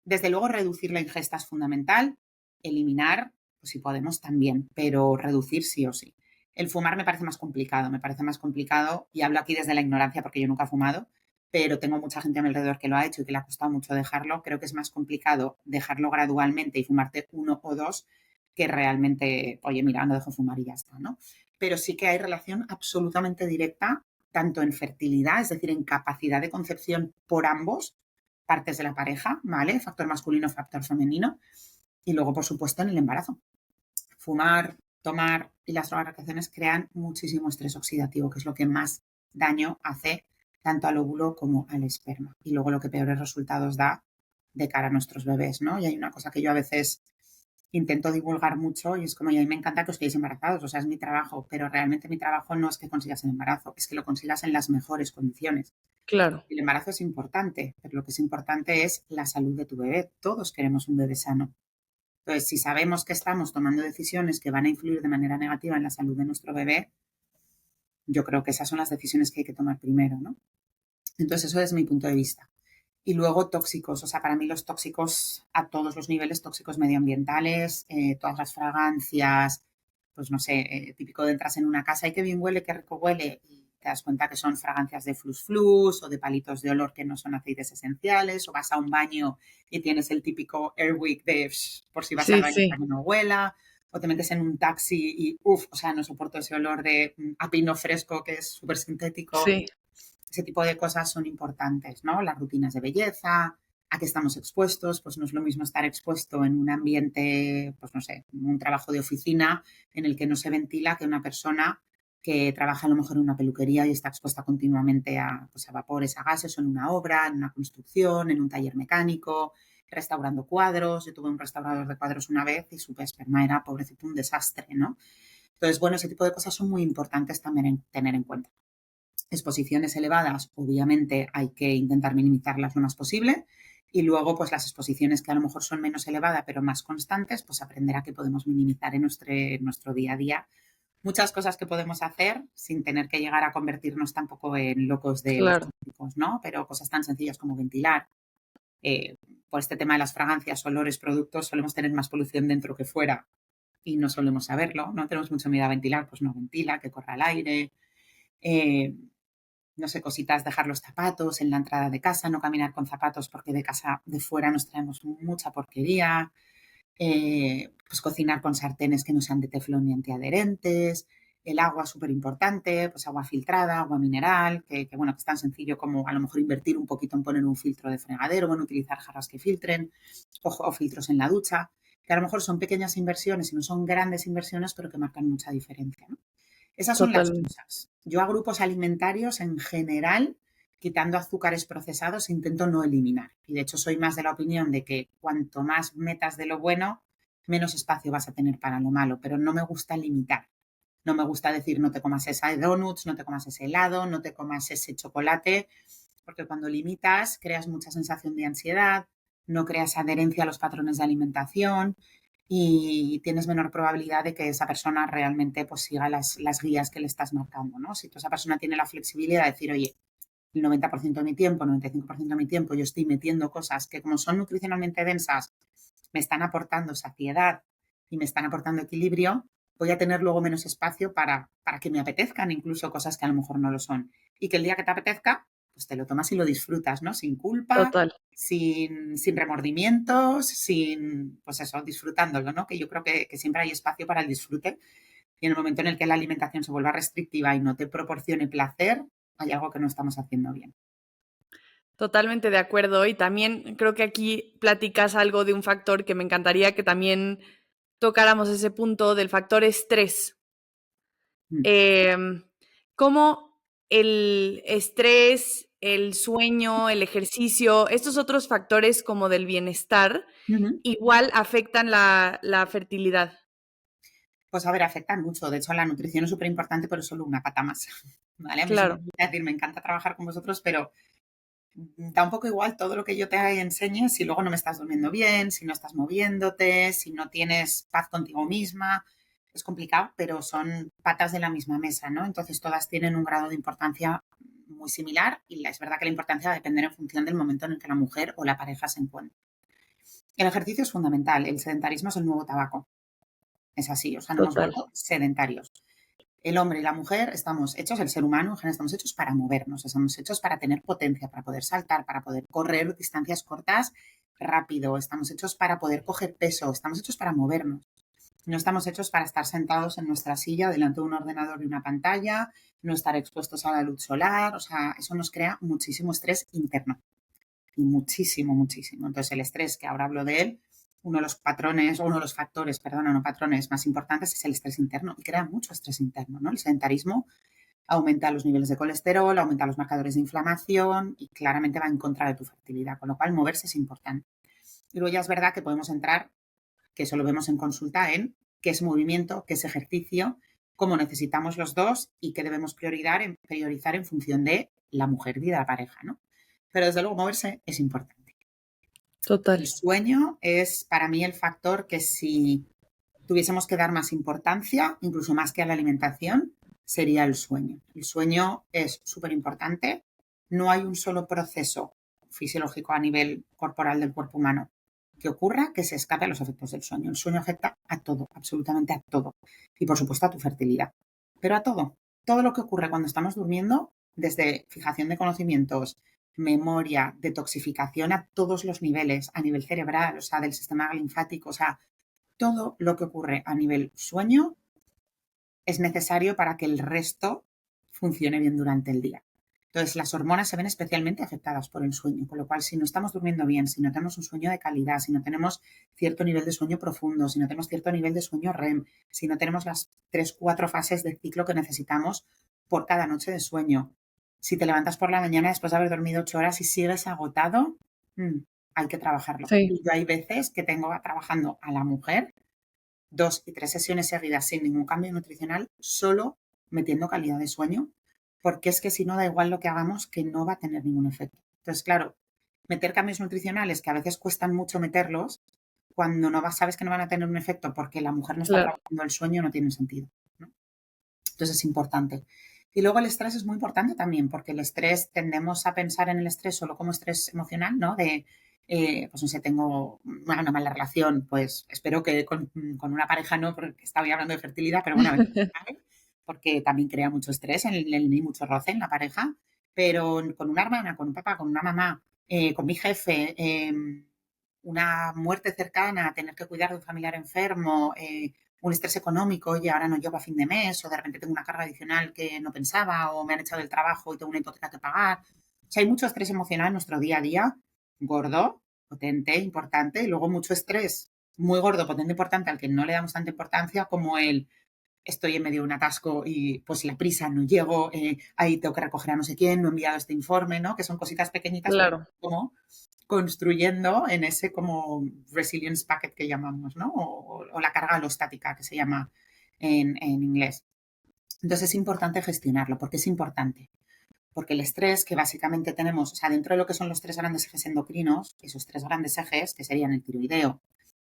desde luego reducir la ingesta es fundamental, eliminar, pues si podemos también, pero reducir sí o sí. El fumar me parece más complicado, y hablo aquí desde la ignorancia porque yo nunca he fumado, pero tengo mucha gente a mi alrededor que lo ha hecho y que le ha costado mucho dejarlo. Creo que es más complicado dejarlo gradualmente y fumarte uno o dos que realmente, oye, mira, no dejo fumar y ya está, ¿no? Pero sí que hay relación absolutamente directa, tanto en fertilidad, es decir, en capacidad de concepción por ambos partes de la pareja, ¿vale? Factor masculino, factor femenino, y luego, por supuesto, en el embarazo. Fumar, tomar y las drogas crean muchísimo estrés oxidativo, que es lo que más daño hace tanto al óvulo como al esperma. Y luego lo que peores resultados da de cara a nuestros bebés, ¿no? Y hay una cosa que yo a veces intento divulgar mucho y es como, y a mí me encanta que os quedéis embarazados, o sea, es mi trabajo, pero realmente mi trabajo no es que consigas el embarazo, es que lo consigas en las mejores condiciones. claro, El embarazo es importante, pero lo que es importante es la salud de tu bebé. Todos queremos un bebé sano. Entonces, si sabemos que estamos tomando decisiones que van a influir de manera negativa en la salud de nuestro bebé, yo creo que esas son las decisiones que hay que tomar primero, ¿no? Entonces, eso es mi punto de vista. Y luego tóxicos, o sea, para mí los tóxicos a todos los niveles, tóxicos medioambientales, todas las fragancias, pues no sé, típico de entras en una casa y qué bien huele, qué rico huele, y te das cuenta que son fragancias de flus flus o de palitos de olor que no son aceites esenciales, o vas a un baño y tienes el típico Airwick de por si vas al sí, baño sí, para que no huela, o te metes en un taxi y uff, o sea, no soporto ese olor de a pino fresco que es súper sintético. sí, Ese tipo de cosas son importantes, ¿no? Las rutinas de belleza, a qué estamos expuestos, pues no es lo mismo estar expuesto en un ambiente, pues no sé, un trabajo de oficina en el que no se ventila que una persona que trabaja a lo mejor en una peluquería y está expuesta continuamente a, pues, a vapores, a gases, o en una obra, en una construcción, en un taller mecánico, restaurando cuadros. Yo tuve un restaurador de cuadros una vez y su esperma era, pobrecito, un desastre, ¿no? Entonces, bueno, ese tipo de cosas son muy importantes también tener en cuenta. Exposiciones elevadas, obviamente hay que intentar minimizarlas lo más posible. Y luego, pues las exposiciones que a lo mejor son menos elevadas, pero más constantes, pues aprender a que podemos minimizar en nuestro día a día muchas cosas que podemos hacer sin tener que llegar a convertirnos tampoco en locos de los claro, tóxicos, ¿no? Pero cosas tan sencillas como ventilar. Por este tema de las fragancias, olores, productos, solemos tener más polución dentro que fuera y no solemos saberlo. No tenemos mucho miedo a ventilar, pues no ventila, que corra el aire. Eh, no sé, cositas, dejar los zapatos en la entrada de casa, no caminar con zapatos porque de casa de fuera nos traemos mucha porquería, pues cocinar con sartenes que no sean de teflón ni antiadherentes, el agua súper importante, pues agua filtrada, agua mineral, bueno, que es tan sencillo como a lo mejor invertir un poquito en poner un filtro de fregadero, bueno, utilizar jarras que filtren o filtros en la ducha, que a lo mejor son pequeñas inversiones y no son grandes inversiones, pero que marcan mucha diferencia, ¿no? Esas son las totalmente. cosas. Yo a grupos alimentarios en general, quitando azúcares procesados, intento no eliminar. Y de hecho soy más de la opinión de que cuanto más metas de lo bueno, menos espacio vas a tener para lo malo. Pero no me gusta limitar. No me gusta decir no te comas ese donuts, no te comas ese helado, no te comas ese chocolate, porque cuando limitas creas mucha sensación de ansiedad, no creas adherencia a los patrones de alimentación y tienes menor probabilidad de que esa persona realmente pues siga las guías que le estás marcando, ¿no? Si esa persona tiene la flexibilidad de decir, oye, el 90% de mi tiempo, 95% de mi tiempo, yo estoy metiendo cosas que como son nutricionalmente densas, me están aportando saciedad y me están aportando equilibrio, voy a tener luego menos espacio para que me apetezcan incluso cosas que a lo mejor no lo son. Y que el día que te apetezca, pues te lo tomas y lo disfrutas, ¿no? Sin culpa, Total. sin remordimientos, pues eso, disfrutándolo, ¿no? Que yo creo que siempre hay espacio para el disfrute. Y en el momento en el que la alimentación se vuelva restrictiva y no te proporcione placer, hay algo que no estamos haciendo bien. Totalmente de acuerdo. Y también creo que aquí platicas algo de un factor que me encantaría que también tocáramos ese punto del factor estrés. Mm. Em, Cómo el estrés, el sueño, el ejercicio, estos otros factores como del bienestar, Ujú. igual afectan la fertilidad. Pues a ver, afectan mucho. De hecho, la nutrición es súper importante, pero es solo una pata más. ¿Vale? A mí siempre Claro, me gusta decir, me encanta trabajar con vosotros, pero da un poco igual todo lo que yo te enseñe si luego no me estás durmiendo bien, si no estás moviéndote, si no tienes paz contigo misma. Es complicado, pero son patas de la misma mesa, ¿no? Entonces todas tienen un grado de importancia muy similar y es verdad que la importancia va a depender en función del momento en el que la mujer o la pareja se encuentre. El ejercicio es fundamental. El sedentarismo es el nuevo tabaco. Es así, o sea, nos hemos total. vuelto sedentarios. El hombre y la mujer estamos hechos, el ser humano en general estamos hechos para movernos, estamos hechos para tener potencia, para poder saltar, para poder correr distancias cortas rápido, estamos hechos para poder coger peso, estamos hechos para movernos. No estamos hechos para estar sentados en nuestra silla delante de un ordenador y una pantalla, no estar expuestos a la luz solar, o sea, eso nos crea muchísimo estrés interno y muchísimo, muchísimo. Entonces el estrés, que ahora hablo de él, uno de los patrones, o uno de los factores, perdona, no patrones más importantes es el estrés interno y crea mucho estrés interno, ¿no? El sedentarismo aumenta los niveles de colesterol, aumenta los marcadores de inflamación y claramente va en contra de tu fertilidad, con lo cual moverse es importante. Y luego ya es verdad que podemos entrar, que eso lo vemos en consulta, en qué es movimiento, qué es ejercicio, cómo necesitamos los dos y qué debemos priorizar en función de la mujer y de la pareja, ¿no? Pero desde luego moverse es importante. El Total. sueño es para mí el factor que si tuviésemos que dar más importancia, incluso más que a la alimentación, sería el sueño. El sueño es súper importante. No hay un solo proceso fisiológico a nivel corporal del cuerpo humano que ocurra que se escape a los efectos del sueño. El sueño afecta a todo, absolutamente a todo. Y por supuesto a tu fertilidad. Pero a todo. Todo lo que ocurre cuando estamos durmiendo, desde fijación de conocimientos, memoria, detoxificación a todos los niveles, a nivel cerebral, o sea, del sistema linfático, o sea, todo lo que ocurre a nivel sueño es necesario para que el resto funcione bien durante el día. Entonces, las hormonas se ven especialmente afectadas por el sueño, con lo cual, si no estamos durmiendo bien, si no tenemos un sueño de calidad, si no tenemos cierto nivel de sueño profundo, si no tenemos cierto nivel de sueño REM, si no tenemos las 3, 4 fases de ciclo que necesitamos por cada noche de sueño, si te levantas por la mañana después de haber dormido 8 horas y sigues agotado, hay que trabajarlo. Sí, Y yo hay veces que tengo trabajando a la mujer 2 y 3 sesiones seguidas sin ningún cambio nutricional, solo metiendo calidad de sueño, porque es que si no da igual lo que hagamos, que no va a tener ningún efecto. Entonces, claro, meter cambios nutricionales que a veces cuestan mucho meterlos, cuando no vas, sabes que no van a tener un efecto porque la mujer no está claro. trabajando el sueño, no tiene sentido, ¿no? Entonces es importante. Y luego el estrés es muy importante también, porque el estrés, tendemos a pensar en el estrés solo como estrés emocional, ¿no? Pues no sé, tengo una mala relación, pues espero que con una pareja no, porque estaba hablando de fertilidad, pero bueno, a veces, ¿vale? Porque también crea mucho estrés y mucho roce en la pareja, pero con una hermana, con un papá, con una mamá, con mi jefe, una muerte cercana, tener que cuidar de un familiar enfermo, un estrés económico, y ahora no llego a fin de mes, o de repente tengo una carga adicional que no pensaba, o me han echado del trabajo y tengo una hipoteca que pagar. O sea, hay mucho estrés emocional en nuestro día a día, gordo, potente, importante, y luego mucho estrés muy gordo, potente, importante, al que no le damos tanta importancia, como el estoy en medio de un atasco y pues la prisa, no llego, ahí tengo que recoger a no sé quién, no he enviado este informe, ¿no? Que son cositas pequeñitas, pero Claro. como construyendo en ese como resilience packet que llamamos, ¿no? O la carga alostática que se llama en inglés. Entonces es importante gestionarlo. ¿Por qué es importante? Porque el estrés que básicamente tenemos, o sea, dentro de lo que son los 3 grandes ejes endocrinos, esos 3 grandes ejes, que serían el tiroideo,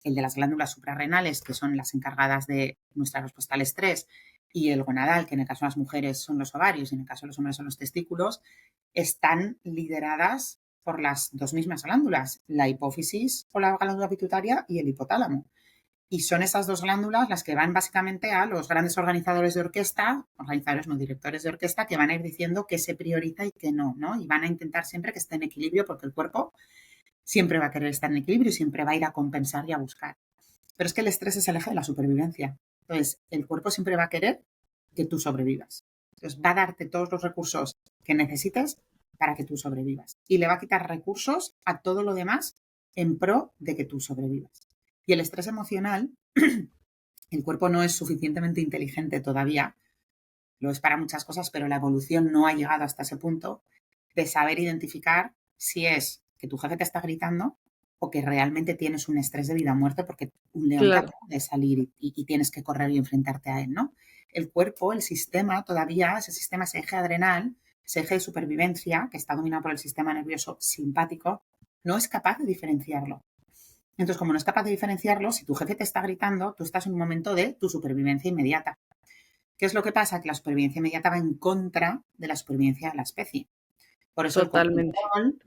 el de las glándulas suprarrenales, que son las encargadas de nuestra respuesta al estrés, y el gonadal, que en el caso de las mujeres son los ovarios y en el caso de los hombres son los testículos, están lideradas por las dos mismas glándulas, la hipófisis o la glándula pituitaria y el hipotálamo. Y son esas dos glándulas las que van básicamente a los grandes organizadores de orquesta, organizadores no directores de orquesta, que van a ir diciendo qué se prioriza y qué no, ¿no? Y van a intentar siempre que esté en equilibrio, porque el cuerpo siempre va a querer estar en equilibrio y siempre va a ir a compensar y a buscar. Pero es que el estrés es el eje de la supervivencia. Entonces, el cuerpo siempre va a querer que tú sobrevivas. Entonces, va a darte todos los recursos que necesites para que tú sobrevivas. Y le va a quitar recursos a todo lo demás en pro de que tú sobrevivas. Y el estrés emocional, el cuerpo no es suficientemente inteligente todavía, lo es para muchas cosas, pero la evolución no ha llegado hasta ese punto de saber identificar si es que tu jefe te está gritando o que realmente tienes un estrés de vida o muerte porque un león te Claro, acaba de salir y tienes que correr y enfrentarte a él, ¿no? El cuerpo, el sistema, todavía, ese sistema, ese eje adrenal, ese eje de supervivencia, que está dominado por el sistema nervioso simpático, no es capaz de diferenciarlo. Entonces, como no es capaz de diferenciarlo, si tu jefe te está gritando, tú estás en un momento de tu supervivencia inmediata. ¿Qué es lo que pasa? Que la supervivencia inmediata va en contra de la supervivencia de la especie. Por eso el totalmente. cortisol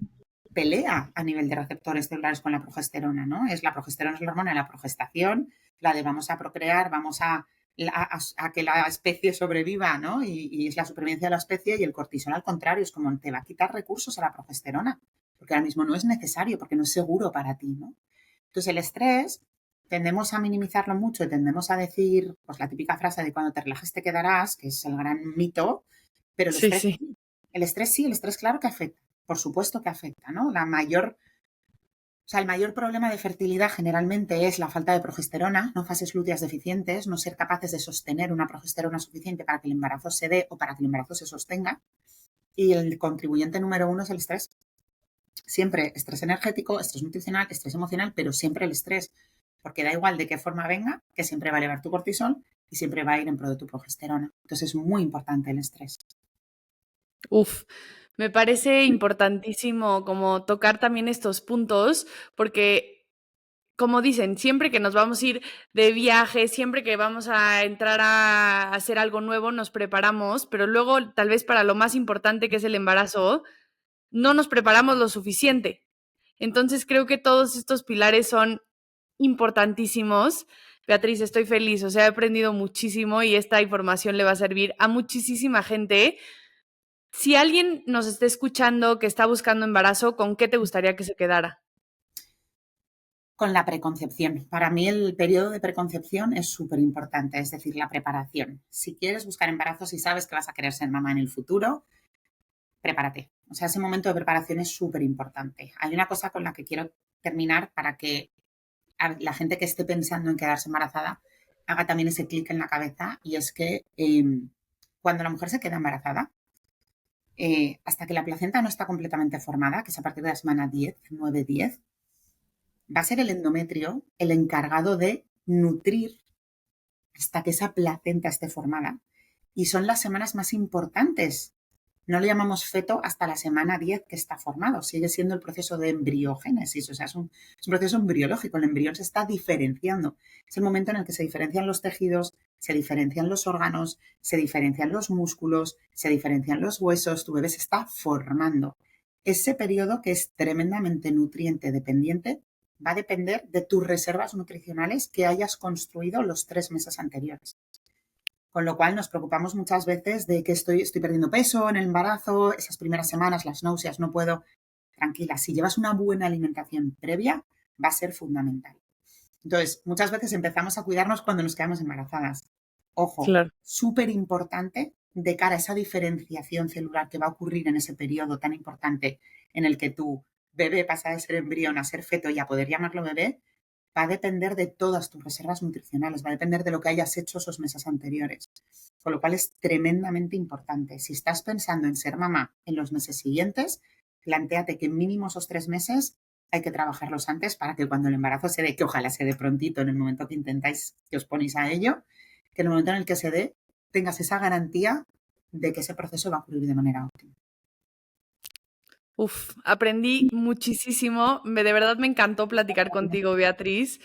pelea a nivel de receptores celulares con la progesterona, ¿no? La progesterona es la hormona de la progestación, la de vamos a procrear, vamos a que la especie sobreviva, ¿no? Y es la supervivencia de la especie, y el cortisol al contrario, es como te va a quitar recursos a la progesterona, porque ahora mismo no es necesario, porque no es seguro para ti, ¿no? Entonces el estrés tendemos a minimizarlo mucho y tendemos a decir, pues la típica frase de cuando te relajes te quedarás, que es el gran mito, pero Sí, sí. el estrés sí, el estrés claro que afecta, por supuesto que afecta, ¿no? El mayor problema de fertilidad generalmente es la falta de progesterona, no fases lúteas deficientes, no ser capaces de sostener una progesterona suficiente para que el embarazo se dé o para que el embarazo se sostenga. Y el contribuyente número uno es el estrés. Siempre estrés energético, estrés nutricional, estrés emocional, pero siempre el estrés. Porque da igual de qué forma venga, que siempre va a elevar tu cortisol y siempre va a ir en pro de tu progesterona. Entonces es muy importante el estrés. Uf, me parece importantísimo como tocar también estos puntos, porque como dicen, siempre que nos vamos a ir de viaje, siempre que vamos a entrar a hacer algo nuevo, nos preparamos, pero luego tal vez para lo más importante que es el embarazo, no nos preparamos lo suficiente. Entonces creo que todos estos pilares son importantísimos. Beatriz, estoy feliz, o sea, he aprendido muchísimo y esta información le va a servir a muchísima gente. Si alguien nos está escuchando que está buscando embarazo, ¿con qué te gustaría que se quedara? Con la preconcepción. Para mí el periodo de preconcepción es súper importante, es decir, la preparación. Si quieres buscar embarazos y sabes que vas a querer ser mamá en el futuro, prepárate. O sea, ese momento de preparación es súper importante. Hay una cosa con la que quiero terminar para que la gente que esté pensando en quedarse embarazada haga también ese clic en la cabeza, y es que cuando la mujer se queda embarazada, hasta que la placenta no está completamente formada, que es a partir de la semana 10, 9, 10, va a ser el endometrio el encargado de nutrir hasta que esa placenta esté formada. Y son las semanas más importantes. No le llamamos feto hasta la semana 10 que está formado. Sigue siendo el proceso de embriogénesis, o sea, es un proceso embriológico. El embrión se está diferenciando. Es el momento en el que se diferencian los tejidos, se diferencian los órganos, se diferencian los músculos, se diferencian los huesos. Tu bebé se está formando. Ese periodo, que es tremendamente nutriente dependiente, va a depender de tus reservas nutricionales que hayas construido los 3 meses anteriores. Con lo cual nos preocupamos muchas veces de que estoy perdiendo peso en el embarazo, esas primeras semanas, las náuseas, no puedo. Tranquila, si llevas una buena alimentación previa, va a ser fundamental. Entonces, muchas veces empezamos a cuidarnos cuando nos quedamos embarazadas. Ojo, Claro. súper importante de cara a esa diferenciación celular que va a ocurrir en ese periodo tan importante en el que tu bebé pasa de ser embrión a ser feto y a poder llamarlo bebé, va a depender de todas tus reservas nutricionales, va a depender de lo que hayas hecho esos meses anteriores. Con lo cual es tremendamente importante. Si estás pensando en ser mamá en los meses siguientes, plantéate que mínimo esos 3 meses hay que trabajarlos antes para que cuando el embarazo se dé, que ojalá se dé prontito en el momento que intentáis, que os ponéis a ello, que en el momento en el que se dé, tengas esa garantía de que ese proceso va a ocurrir de manera óptima. Uf, aprendí muchísimo. De verdad me encantó platicar contigo, Beatriz.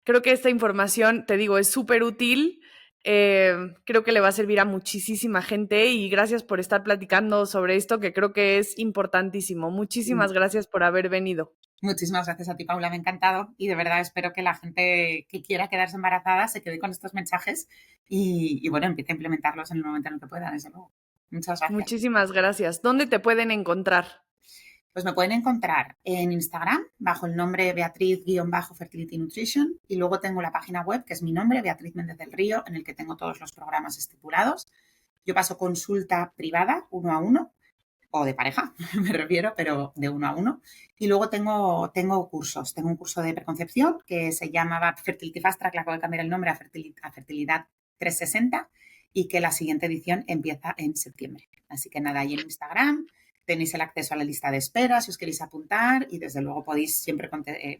Creo que esta información, te digo, es súper útil. Creo que le va a servir a muchísima gente y gracias por estar platicando sobre esto que creo que es importantísimo. Muchísimas gracias por haber venido. Muchísimas gracias a ti, Paula, me ha encantado, y de verdad espero que la gente que quiera quedarse embarazada se quede con estos mensajes y bueno, empiece a implementarlos en el momento en el que pueda, desde luego. Muchas gracias. Muchísimas gracias. ¿Dónde te pueden encontrar? Pues me pueden encontrar en Instagram bajo el nombre Beatriz-Fertility Nutrition, y luego tengo la página web, que es mi nombre, Beatriz Méndez del Río, en el que tengo todos los programas estipulados. Yo paso consulta privada, 1 a 1, o de pareja, me refiero, pero de 1 a 1. Y luego tengo cursos. Tengo un curso de preconcepción que se llama Fertility Fast Track, le acabo de cambiar el nombre a Fertilidad 360, y que la siguiente edición empieza en septiembre. Así que nada, ahí en Instagram tenéis el acceso a la lista de espera si os queréis apuntar y desde luego podéis siempre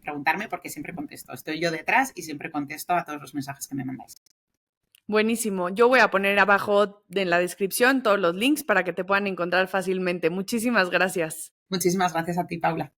preguntarme porque siempre contesto. Estoy yo detrás y siempre contesto a todos los mensajes que me mandáis. Buenísimo. Yo voy a poner abajo en la descripción todos los links para que te puedan encontrar fácilmente. Muchísimas gracias. Muchísimas gracias a ti, Paula.